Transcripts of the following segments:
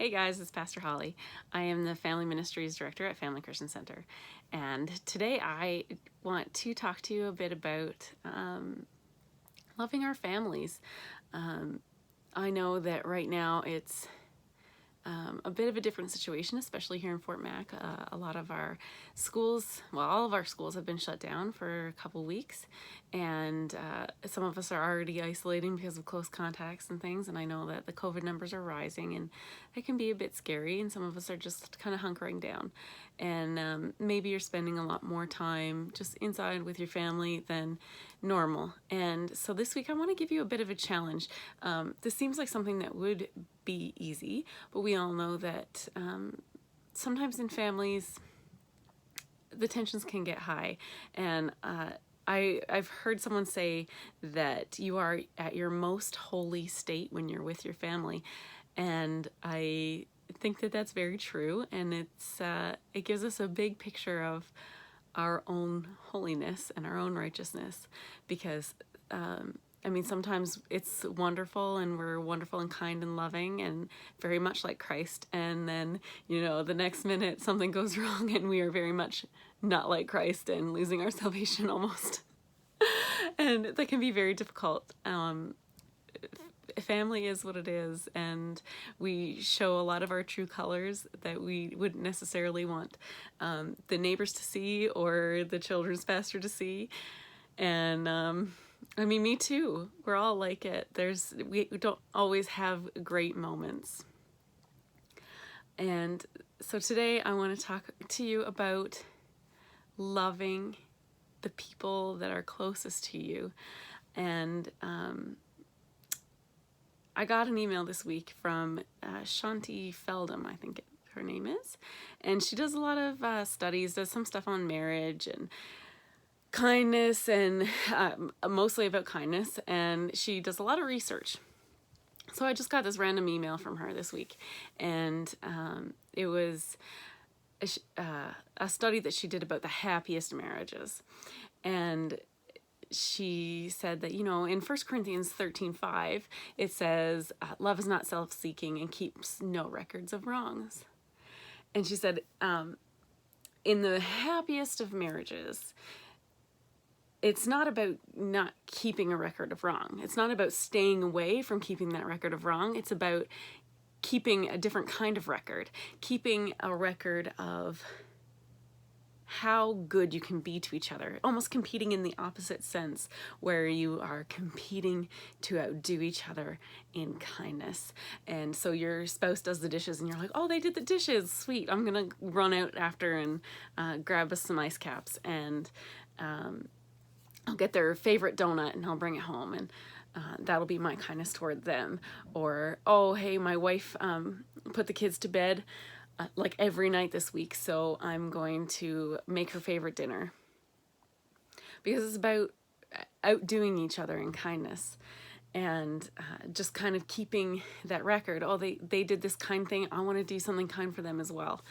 Hey guys, it's Pastor Holly. I am the Family Ministries Director at Family Christian Center. And today I want to talk to you a bit about loving our families. I know that right now it's a bit of a different situation, especially here in Fort Mac. A lot of our schools, well, all of our schools have been shut down for a couple weeks, and some of us are already isolating because of close contacts and things, and I know that the COVID numbers are rising, and it can be a bit scary, and some of us are just kind of hunkering down. And maybe you're spending a lot more time just inside with your family than normal. And so this week I want to give you a bit of a challenge. This seems like something that would be easy, but we all know that sometimes in families the tensions can get high, and I've heard someone say that you are at your most holy state when you're with your family, and I think that that's very true, and it gives us a big picture of our own holiness and our own righteousness, because sometimes it's wonderful and we're wonderful and kind and loving and very much like Christ. And then, the next minute something goes wrong and we are very much not like Christ and losing our salvation almost. And that can be very difficult. Family is what it is, and we show a lot of our true colors that we wouldn't necessarily want the neighbors to see or the children's pastor to see. And me too. We're all like it. We don't always have great moments. And so today I want to talk to you about loving the people that are closest to you. And I got an email this week from Shanti Feldham, I think her name is. And she does a lot of studies, does some stuff on marriage and kindness, and mostly about kindness, and she does a lot of research. So I just got this random email from her this week, and it was a study that she did about the happiest marriages. And she said that, in 1 Corinthians 13:5, it says, love is not self-seeking and keeps no records of wrongs. And she said, in the happiest of marriages, it's not about not keeping a record of wrong. It's not about staying away from keeping that record of wrong. It's about keeping a different kind of record, keeping a record of how good you can be to each other, almost competing in the opposite sense, where you are competing to outdo each other in kindness. And so your spouse does the dishes and you're like, oh, they did the dishes, sweet, I'm gonna run out after and grab us some ice caps, and I'll get their favorite donut and I'll bring it home, and that'll be my kindness toward them. Or, oh, hey, my wife put the kids to bed like every night this week, so I'm going to make her favorite dinner. Because it's about outdoing each other in kindness, and just kind of keeping that record. Oh, they did this kind thing, I want to do something kind for them as well.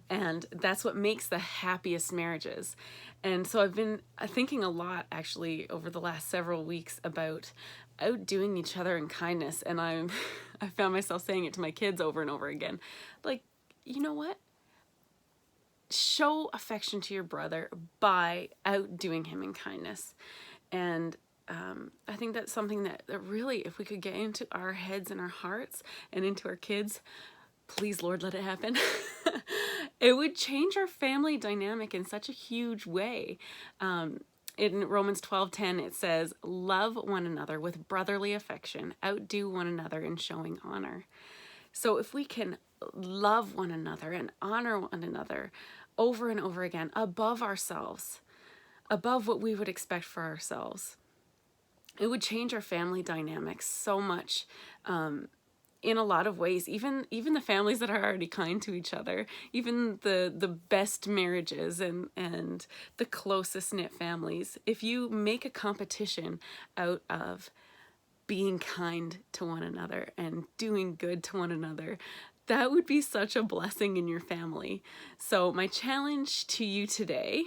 And that's what makes the happiest marriages. And so I've been thinking a lot, actually, over the last several weeks about outdoing each other in kindness. And I found myself saying it to my kids over and over again. Like, you know what? Show affection to your brother by outdoing him in kindness. And I think that's something that really, if we could get into our heads and our hearts and into our kids, please, Lord, let it happen. It would change our family dynamic in such a huge way. In Romans 12:10, it says, love one another with brotherly affection, outdo one another in showing honor. So if we can love one another and honor one another over and over again, above ourselves, above what we would expect for ourselves, it would change our family dynamics so much. In a lot of ways, even the families that are already kind to each other, even the best marriages and the closest knit families, if you make a competition out of being kind to one another and doing good to one another, that would be such a blessing in your family. So my challenge to you today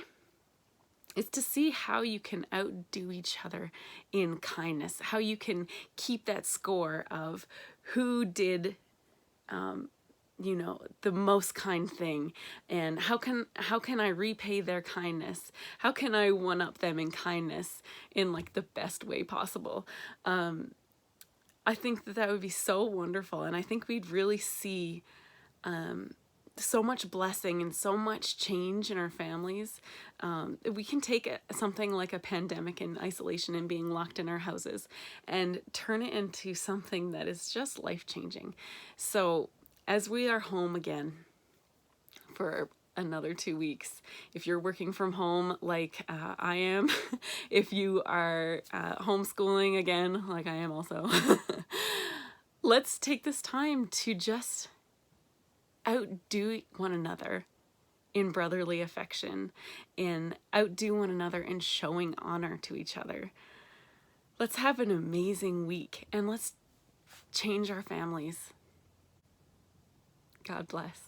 is to see how you can outdo each other in kindness, how you can keep that score of who did the most kind thing, and how can I repay their kindness? How can I one up them in kindness in like the best way possible? I think that would be so wonderful, and I think we'd really see so much blessing and so much change in our families. We can take something like a pandemic and isolation and being locked in our houses and turn it into something that is just life-changing. So as we are home again for another 2 weeks, if you're working from home like I am, if you are homeschooling again like I am also, let's take this time to just outdo one another in brotherly affection, and outdo one another in showing honor to each other. Let's have an amazing week, and let's change our families. God bless.